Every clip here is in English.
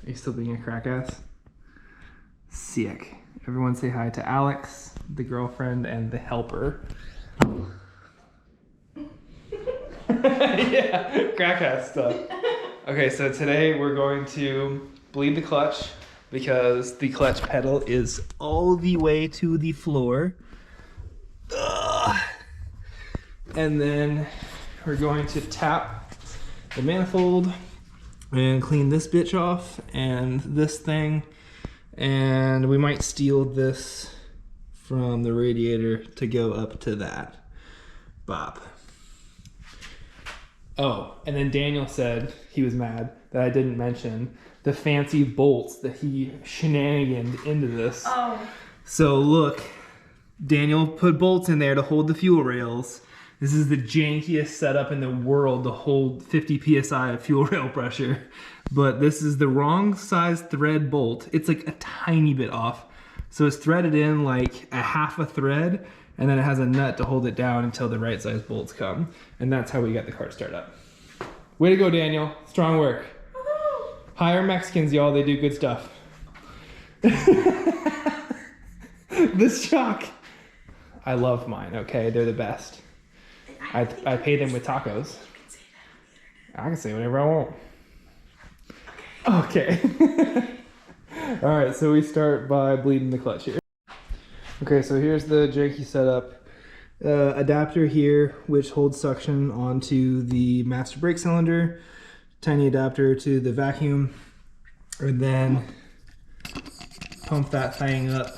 Are you still being a crack ass? Sick. Everyone say hi to Alex, the girlfriend, and the helper. Yeah, crack ass stuff. Okay, so today we're going to bleed the clutch because the clutch pedal is all the way to the floor. Ugh. And then we're going to tap the manifold and clean this bitch off and this thing. And we might steal this from the radiator to go up to that. Bop. Oh, and then Daniel said he was mad that I didn't mention the fancy bolts that he shenaniganed into this. Oh. So look, Daniel put bolts in there to hold the fuel rails. This is the jankiest setup in the world to hold 50 psi of fuel rail pressure. But this is the wrong size thread bolt. It's like a tiny bit off. So it's threaded in like a half a thread, and then it has a nut to hold it down until the right size bolts come. And that's how we got the car started up. Way to go, Daniel. Strong work. Hire Mexicans, y'all. They do good stuff. This shock. I love mine, okay? They're the best. I pay them with tacos. I can say whatever I want. Okay. All right, so we start by bleeding the clutch here. Okay, so here's the janky setup. Adapter here, which holds suction onto the master brake cylinder. Tiny adapter to the vacuum. And then pump that thing up.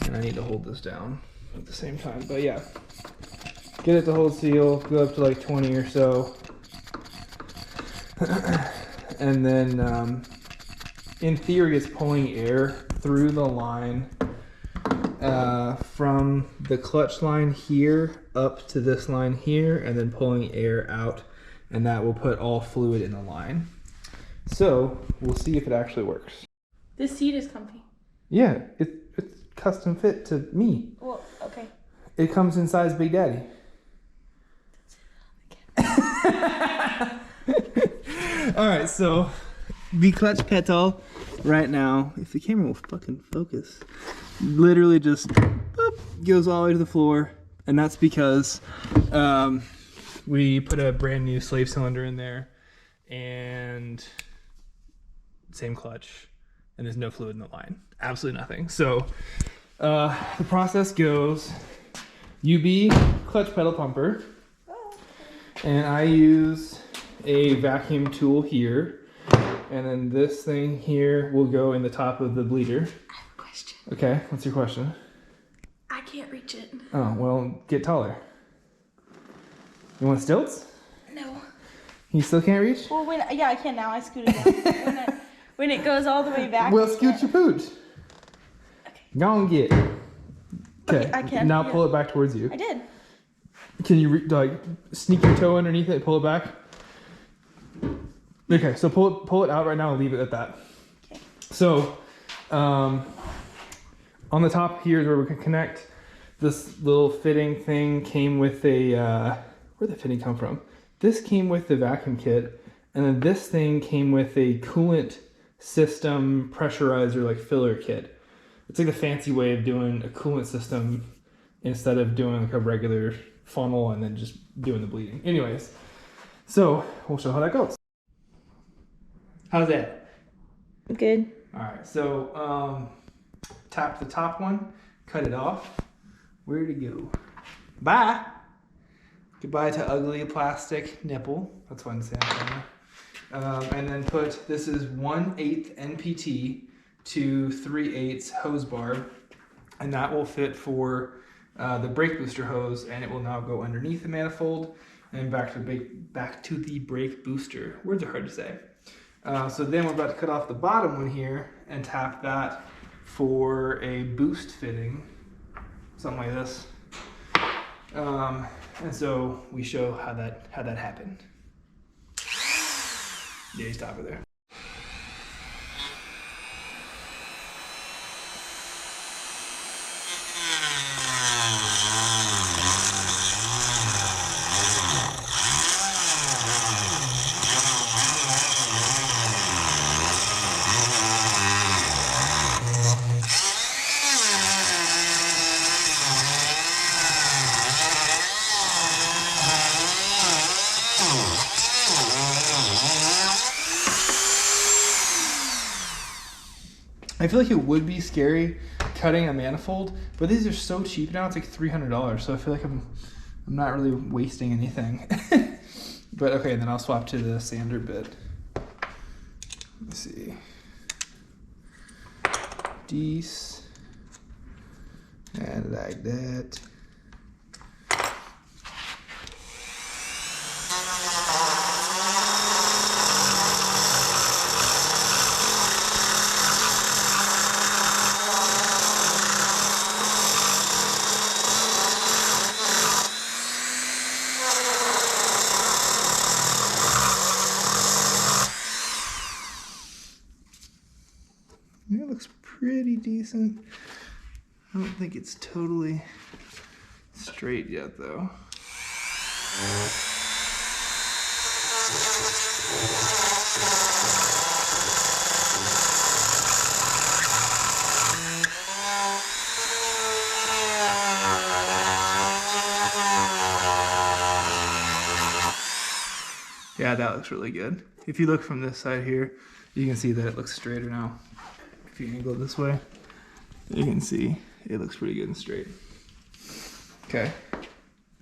And I need to hold this down at the same time, but yeah. Get it to hold seal, go up to like 20 or so. And then, in theory, it's pulling air through the line from the clutch line here up to this line here, and then pulling air out, and that will put all fluid in the line. So we'll see if it actually works. This seat is comfy. Yeah, it's custom fit to me. Well, okay. It comes in size Big Daddy. All right, so the clutch pedal right now, if the camera will fucking focus, literally just boop, goes all the way to the floor. And that's because we put a brand new slave cylinder in there and same clutch, and there's no fluid in the line. Absolutely nothing. So the process goes UB clutch pedal pumper, and I use a vacuum tool here, and then this thing here will go in the top of the bleeder. I have a question. Okay, what's your question? I can't reach it. Oh, well, get taller. You want stilts? No. You still can't reach? Well, yeah, I can now. I scooted down. when it goes all the way back. Well, scoot your pooch. Okay. Go and get. Okay, I can. Now pull it back towards you. I did. Can you like sneak your toe underneath it, pull it back? Okay, so pull it out right now and leave it at that. Okay. So, on the top here is where we can connect. This little fitting thing came with a, where'd the fitting come from? This came with the vacuum kit, and then this thing came with a coolant system pressurizer, like filler kit. It's like the fancy way of doing a coolant system instead of doing like a regular funnel and then just doing the bleeding. Anyways, so we'll show how that goes. How's that? Good. All right, so tap the top one, cut it off. Where'd it go? Bye. Goodbye to ugly plastic nipple. That's one to say on camera. And then put, this is 1/8 NPT to 3/8 hose barb, and that will fit for the brake booster hose, and it will now go underneath the manifold and back to the brake booster. Words are hard to say. So then we're about to cut off the bottom one here and tap that for a boost fitting, something like this. And so we show how that happened. Yeah, you stop it there. I feel like it would be scary cutting a manifold, but these are so cheap now. It's like $300, so I feel like I'm not really wasting anything. But okay, then I'll swap to the sander bit. Let's see. Dece. And like that. It looks pretty decent. I don't think it's totally straight yet though. Yeah, that looks really good. If you look from this side here, you can see that it looks straighter now. If you angle it this way, you can see it looks pretty good and straight. Okay,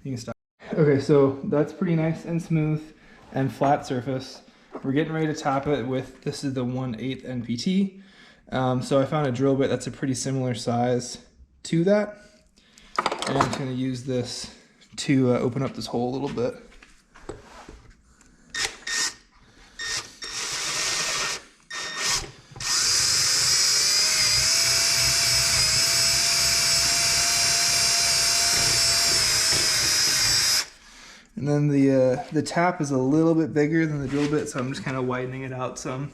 you can stop. Okay, so that's pretty nice and smooth and flat surface. We're getting ready to top it with, this is the 1/8 NPT. So I found a drill bit that's a pretty similar size to that. And I'm just gonna use this to open up this hole a little bit. And then the tap is a little bit bigger than the drill bit, so I'm just kind of widening it out some.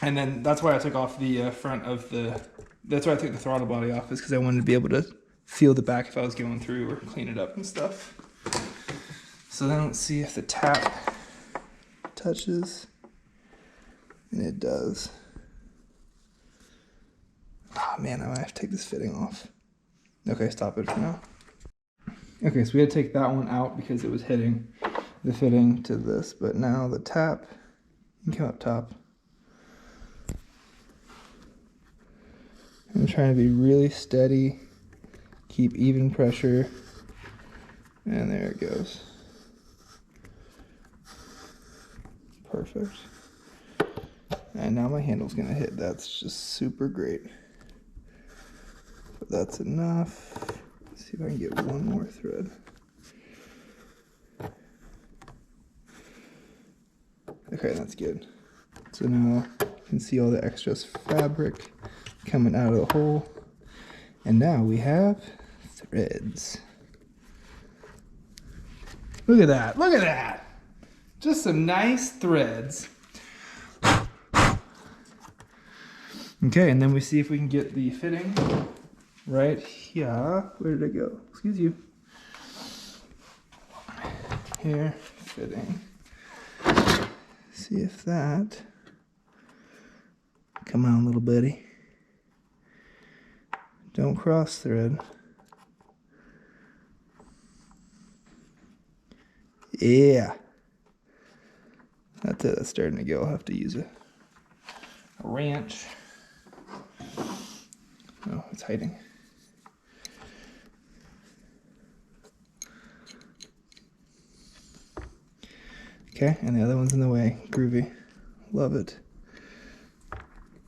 And then that's why I took off the front of that's why I took the throttle body off, is because I wanted to be able to feel the back if I was going through or clean it up and stuff. So then let's see if the tap touches, and it does. Oh man, I might have to take this fitting off. Okay, stop it for now. Okay, so we had to take that one out because it was hitting the fitting to this, but now the tap, you can come up top. I'm trying to be really steady, keep even pressure, and there it goes. Perfect. And now my handle's gonna hit. That's just super great. But that's enough. Let's see if I can get one more thread. Okay, that's good. So now you can see all the excess fabric coming out of the hole. And now we have threads. Look at that, look at that. Just some nice threads. Okay, and then we see if we can get the fitting right here. Where did it go? Excuse you. Here, fitting. See if that. Come on, little buddy. Don't cross thread. Yeah. That's it, that's starting to go. I'll have to use a wrench. Oh, it's hiding. Okay, and the other one's in the way. Groovy. Love it.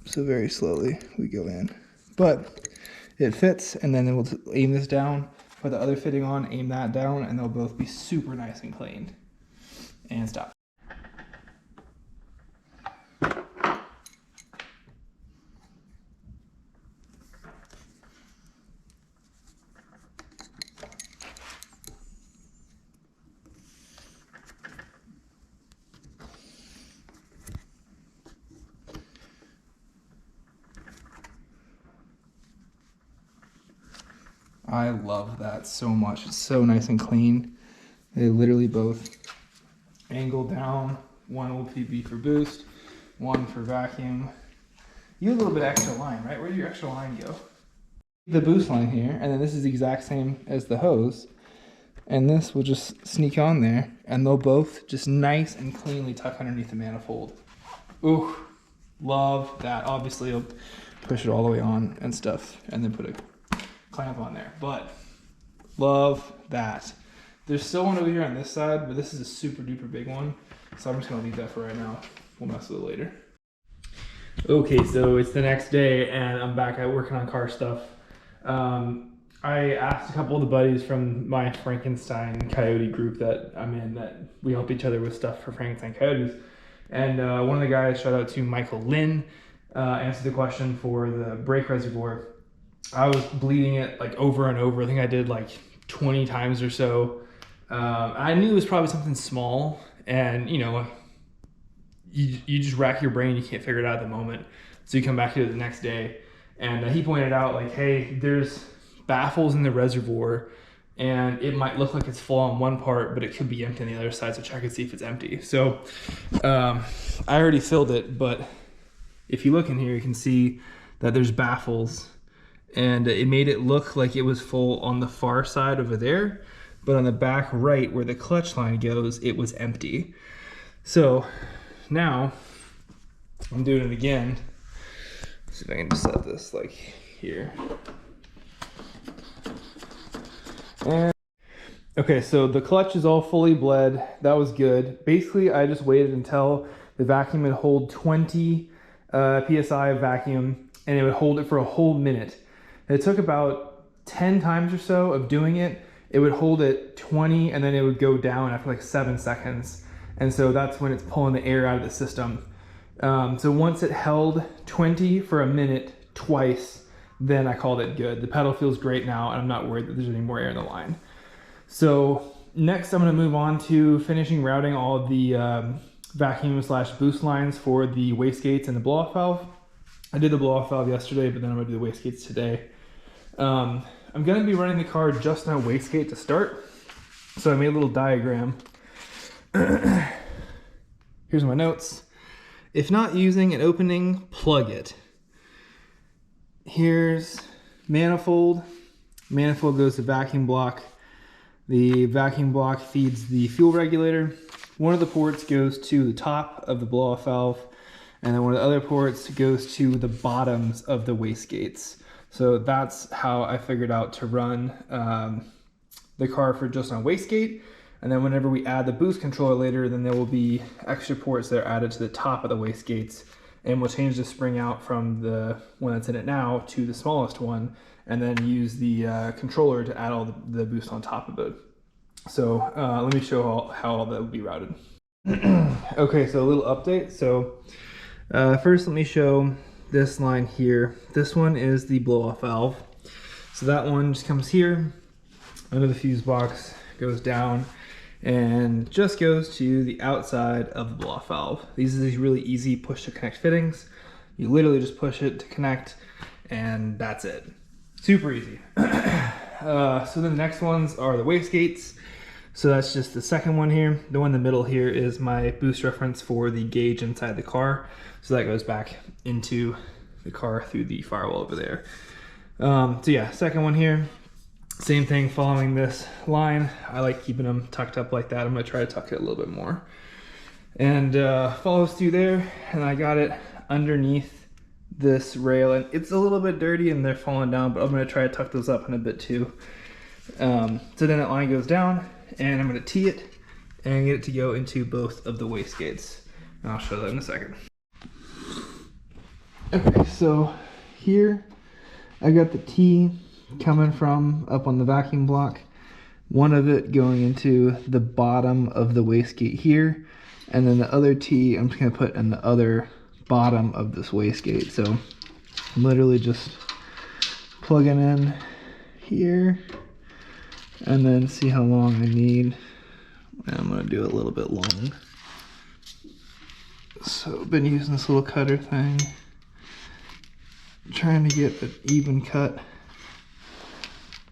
So very slowly we go in. But it fits, and then we'll aim this down, put the other fitting on, aim that down, and they'll both be super nice and clean. And stop. I love that so much. It's so nice and clean. They literally both angle down. One will be for boost, one for vacuum. You have a little bit extra line, right? Where did your extra line go? The boost line here, and then this is the exact same as the hose. And this will just sneak on there, and they'll both just nice and cleanly tuck underneath the manifold. Ooh, love that. Obviously, you'll push it all the way on and stuff, and then put a clamp on there. But love that. There's still one over here on this side, but this is a super duper big one. So I'm just gonna leave that for right now. We'll mess with it later. Okay, so it's the next day, and I'm back at working on car stuff. I asked a couple of the buddies from my Frankenstein Coyote group that I'm in, that we help each other with stuff for Frankenstein Coyotes. And one of the guys, shout out to Michael Lynn, answered the question for the brake reservoir. I was bleeding it like over and over. I think I did like 20 times or so. I knew it was probably something small, and you know, you just rack your brain, you can't figure it out at the moment. So you come back to it the next day, and he pointed out like, hey, there's baffles in the reservoir, and it might look like it's full on one part, but it could be empty on the other side, so check and see if it's empty. So I already filled it, but if you look in here, you can see that there's baffles, and it made it look like it was full on the far side over there, but on the back right where the clutch line goes, it was empty. So now I'm doing it again. Let's see if I can just set this like here. And okay, so the clutch is all fully bled. That was good. Basically, I just waited until the vacuum would hold 20 psi of vacuum, and it would hold it for a whole minute. And it took about 10 times or so of doing it. It would hold it 20, and then it would go down after like 7 seconds. And so that's when it's pulling the air out of the system. So once it held 20 for a minute twice, then I called it good. The pedal feels great now, and I'm not worried that there's any more air in the line. So next I'm gonna move on to finishing routing all of the vacuum / boost lines for the wastegates and the blow-off valve. I did the blow-off valve yesterday, but then I'm gonna do the wastegates today. I'm gonna be running the car just on a wastegate to start. So I made a little diagram. Here's my notes. If not using an opening, plug it. Here's manifold. Manifold goes to vacuum block. The vacuum block feeds the fuel regulator. One of the ports goes to the top of the blow-off valve, and then one of the other ports goes to the bottoms of the wastegates. So that's how I figured out to run the car for just on wastegate. And then whenever we add the boost controller later, then there will be extra ports that are added to the top of the wastegates. And we'll change the spring out from the one that's in it now to the smallest one, and then use the controller to add all the boost on top of it. So let me show how all that will be routed. Okay, so a little update. So first let me show this line here. This one is the blow-off valve. So that one just comes here under the fuse box, goes down, and just goes to the outside of the blow-off valve. These are these really easy push to connect fittings. You literally just push it to connect, and that's it. Super easy. So then the next ones are the wastegates. So that's just the second one here. The one in the middle here is my boost reference for the gauge inside the car. So that goes back into the car through the firewall over there. So yeah, second one here. Same thing, following this line. I like keeping them tucked up like that. I'm gonna try to tuck it a little bit more. And follows through there, and I got it underneath this rail, and it's a little bit dirty and they're falling down, but I'm gonna try to tuck those up in a bit too. So then that line goes down, and I'm gonna tee it and get it to go into both of the wastegates. And I'll show that in a second. Okay, so here I got the tee coming from up on the vacuum block, one of it going into the bottom of the wastegate here, and then the other tee I'm just going to put in the other bottom of this wastegate. So I'm literally just plugging in here, and then see how long I need. I'm going to do it a little bit long. So I've been using this little cutter thing, trying to get an even cut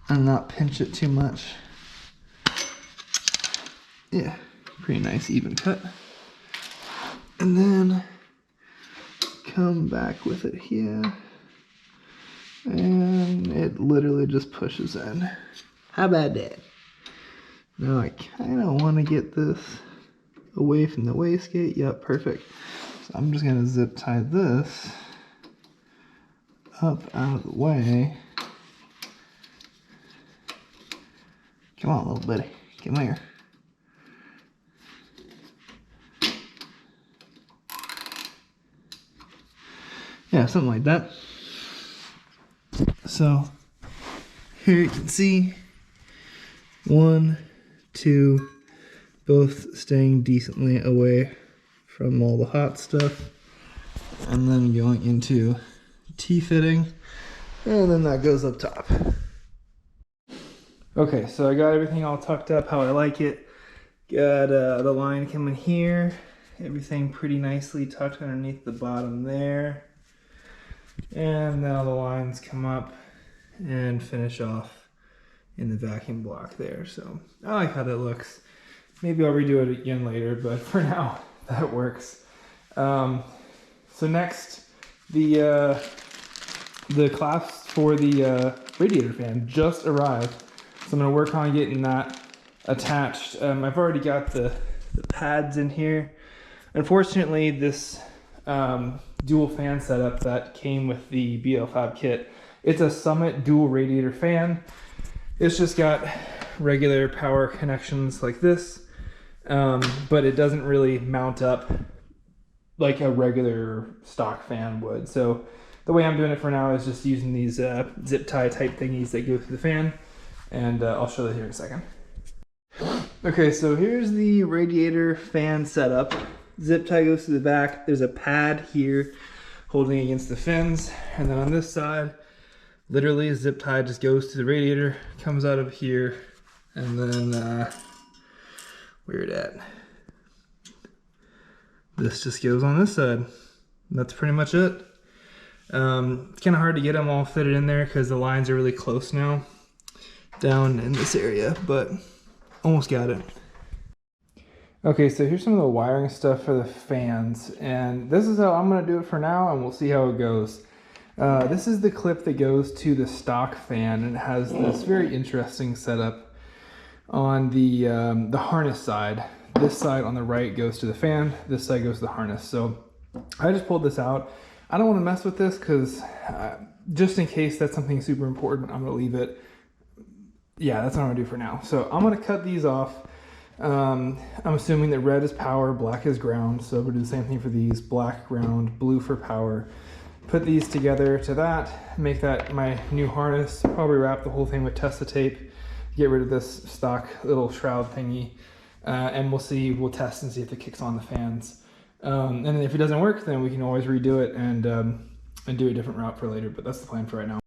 and not pinch it too much. Yeah, pretty nice even cut. And then come back with it here and and it literally just pushes in. How about that? Now I kind of want to get this away from the wastegate. Yep, perfect. So I'm just going to zip tie this up out of the way. Come on, little buddy. Come here. Yeah, something like that. So here you can see 1, 2, both staying decently away from all the hot stuff, and then going into T-fitting, and then that goes up top. Okay, so I got everything all tucked up how I like it. Got the line coming here, everything pretty nicely tucked underneath the bottom there. And now the lines come up and finish off in the vacuum block there. So I like how that looks. Maybe I'll redo it again later, but for now that works. So next, the clasps for the radiator fan just arrived. So I'm gonna work on getting that attached. I've already got the pads in here. Unfortunately, this dual fan setup that came with the BL Fab kit, it's a Summit dual radiator fan. It's just got regular power connections like this, but it doesn't really mount up like a regular stock fan would. So the way I'm doing it for now is just using these zip tie type thingies that go through the fan, and I'll show that here in a second. Okay, so here's the radiator fan setup. Zip tie goes to the back. There's a pad here holding against the fins, and then on this side, literally zip tie just goes to the radiator, comes out of here, and then where it at? This just goes on this side. That's pretty much it. It's kind of hard to get them all fitted in there because the lines are really close now down in this area, but almost got it. Okay, so here's some of the wiring stuff for the fans, and this is how I'm going to do it for now, and we'll see how it goes. This is the clip that goes to the stock fan, and it has this very interesting setup on the harness side. This side on the right goes to the fan, this side goes to the harness. So I just pulled this out. I don't want to mess with this because just in case that's something super important, I'm going to leave it. Yeah, that's what I'm going to do for now. So I'm going to cut these off. I'm assuming that red is power, black is ground, so we'll do the same thing for these. Black ground, blue for power. Put these together to that, make that my new harness. Probably wrap the whole thing with Tessa tape, get rid of this stock little shroud thingy, and we'll see, we'll test and see if it kicks on the fans. And then if it doesn't work, then we can always redo it and do a different route for later, but that's the plan for right now.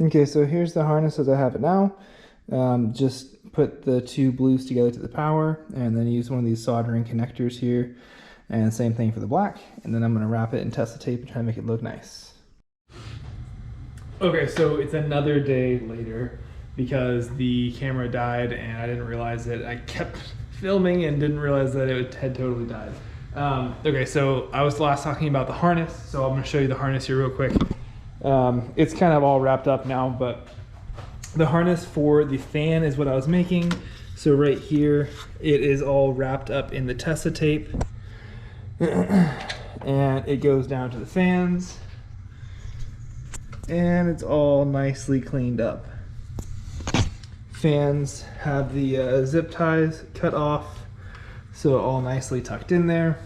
Okay, so here's the harness as I have it now. Just put the two blues together to the power, and then use one of these soldering connectors here, and same thing for the black, and then I'm going to wrap it in Tessa tape and try to make it look nice. Okay, so it's another day later because the camera died and I didn't realize it. I kept filming and didn't realize that it had totally died. Okay, so I was last talking about the harness, so I'm going to show you the harness here real quick. It's kind of all wrapped up now, but the harness for the fan is what I was making. So right here, it is all wrapped up in the Tessa tape. And it goes down to the fans. And it's all nicely cleaned up. Fans have the zip ties cut off, so all nicely tucked in there.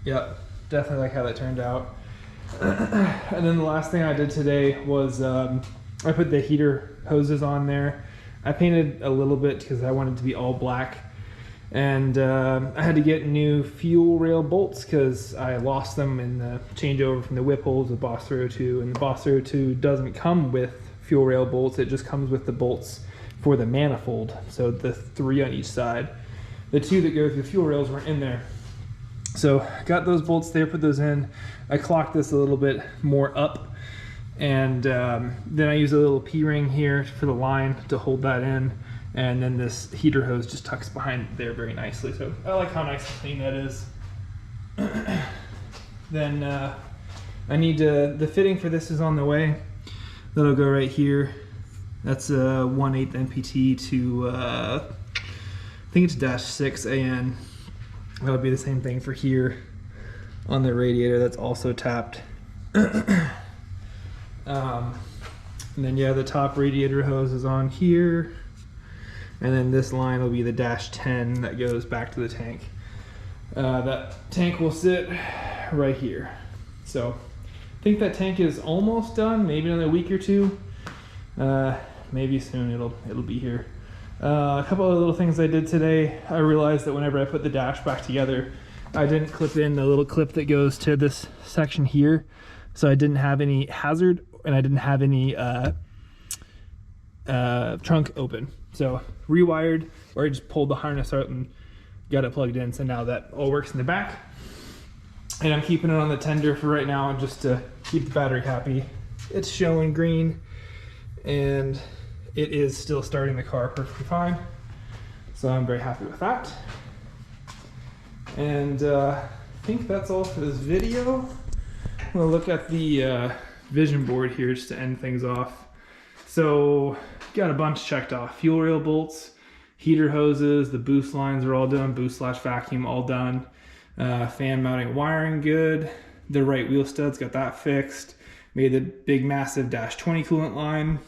Yep, definitely like how that turned out. And then the last thing I did today was I put the heater hoses on there. I painted a little bit because I wanted it to be all black, and I had to get new fuel rail bolts because I lost them in the changeover from the whip holes with Boss 302, and the Boss 302 doesn't come with fuel rail bolts, it just comes with the bolts for the manifold, so the 3 on each side. The 2 that go through the fuel rails weren't in there. So got those bolts there, put those in. I clocked this a little bit more up, and then I use a little P-ring here for the line to hold that in, and then this heater hose just tucks behind there very nicely. So I like how nice and clean that is. Then I need to, the fitting for this is on the way. That'll go right here. That's a 1/8 MPT to, I think it's -6 AN. That'll be the same thing for here on the radiator. That's also tapped. And then yeah, the top radiator hose is on here. And then this line will be the -10 that goes back to the tank. That tank will sit right here. So I think that tank is almost done, maybe another week or two. Maybe soon it'll be here. A couple of little things I did today. I realized that whenever I put the dash back together, I didn't clip in the little clip that goes to this section here. So I didn't have any hazard and I didn't have any trunk open. So rewired, or I just pulled the harness out and got it plugged in. So now that all works in the back. And I'm keeping it on the tender for right now just to keep the battery happy. It's showing green and it is still starting the car perfectly fine. So I'm very happy with that. And I think that's all for this video. I'm gonna look at the vision board here just to end things off. So got a bunch checked off. Fuel rail bolts, heater hoses, the boost lines are all done, boost/vacuum all done. Fan mounting wiring good. The right wheel studs, got that fixed. Made the big massive -20 coolant line.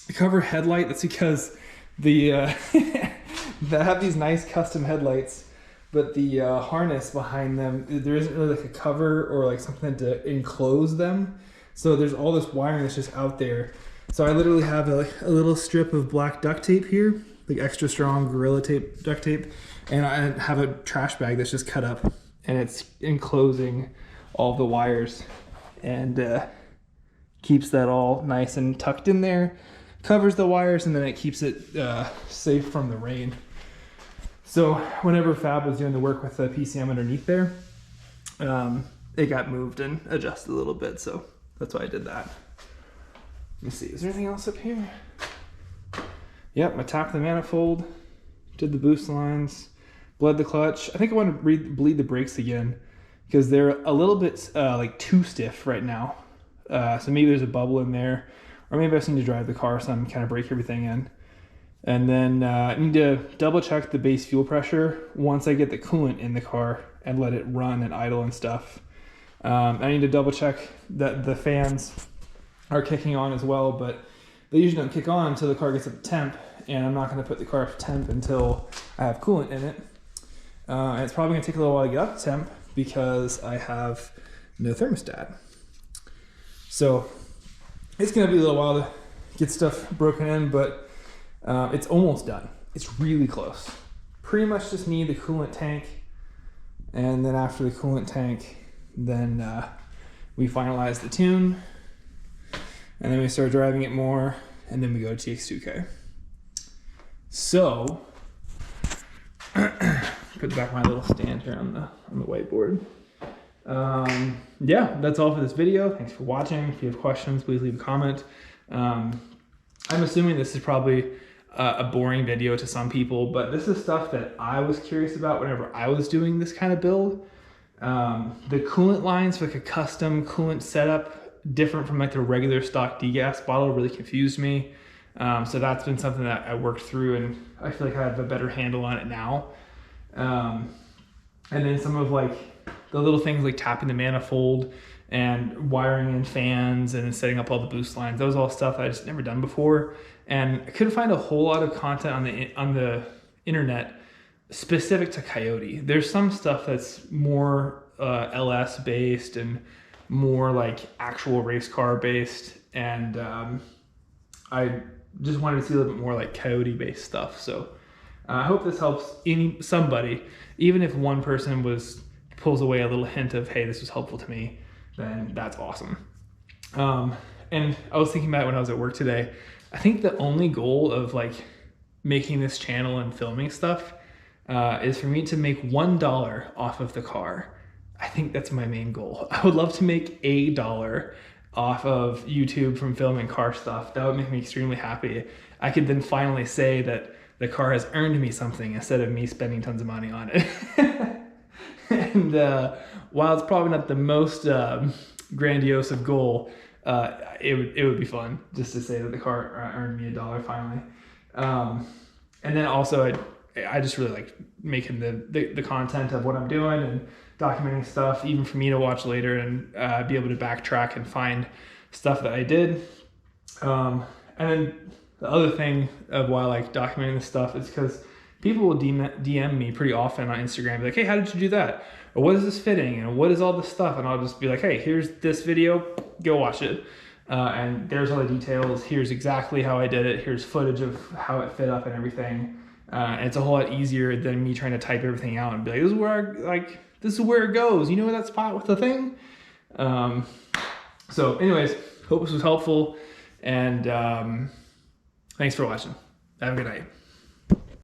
The cover headlight, that's because the they have these nice custom headlights, but the harness behind them, there isn't really like a cover or like something to enclose them. So there's all this wiring that's just out there. So I literally have a little strip of black duct tape here, like extra strong Gorilla Tape duct tape, and I have a trash bag that's just cut up and it's enclosing all the wires and keeps that all nice and tucked in there, covers the wires, and then it keeps it safe from the rain. So whenever Fab was doing the work with the PCM underneath there, it got moved and adjusted a little bit, so that's why I did that. Let me see, is there anything else up here? Yep, I tapped the manifold, did the boost lines, bled the clutch. I think I want to bleed the brakes again because they're a little bit like too stiff right now. So maybe there's a bubble in there, or maybe I just need to drive the car so I'm kind of break everything in. And then I need to double check the base fuel pressure once I get the coolant in the car and let it run and idle and stuff. I need to double check that the fans are kicking on as well, but they usually don't kick on until the car gets up to temp, and I'm not going to put the car up to temp until I have coolant in it. And it's probably going to take a little while to get up to temp because I have no thermostat. So it's going to be a little while to get stuff broken in, but it's almost done. It's really close. Pretty much just need the coolant tank, and then after the coolant tank, then we finalize the tune, and then we start driving it more, and then we go to TX2K. So put back my little stand here on the whiteboard. Yeah, that's all for this video. Thanks for watching. If you have questions, please leave a comment. I'm assuming this is probably a boring video to some people, but this is stuff that I was curious about whenever I was doing this kind of build. The coolant lines for like a custom coolant setup, different from like the regular stock degas bottle, really confused me. So that's been something that I worked through, and I feel like I have a better handle on it now. And then some of like the little things like tapping the manifold and wiring in fans and setting up all the boost lines. That was all stuff I just never done before. And I couldn't find a whole lot of content on the internet specific to Coyote. There's some stuff that's more LS based and more like actual race car based. And I just wanted to see a little bit more like Coyote based stuff. So I hope this helps somebody, even if one person pulls away a little hint of, hey, this was helpful to me, then that's awesome. And I was thinking about it when I was at work today. I think the only goal of like making this channel and filming stuff is for me to make $1 off of the car. I think that's my main goal. I would love to make $1 off of YouTube from filming car stuff. That would make me extremely happy. I could then finally say that the car has earned me something instead of me spending tons of money on it. And while it's probably not the most grandiose of goal, it would be fun just to say that the car earned me $1 finally. And then also I just really like making the content of what I'm doing and documenting stuff, even for me to watch later and be able to backtrack and find stuff that I did. And then the other thing of why I like documenting this stuff is because people will DM me pretty often on Instagram, be like, hey, how did you do that? Or what is this fitting? And what is all this stuff? And I'll just be like, hey, here's this video, go watch it. And there's all the details. Here's exactly how I did it. Here's footage of how it fit up and everything. And it's a whole lot easier than me trying to type everything out and be like, this is where it goes. You know where that spot with the thing? So anyways, hope this was helpful. And thanks for watching. Have a good night.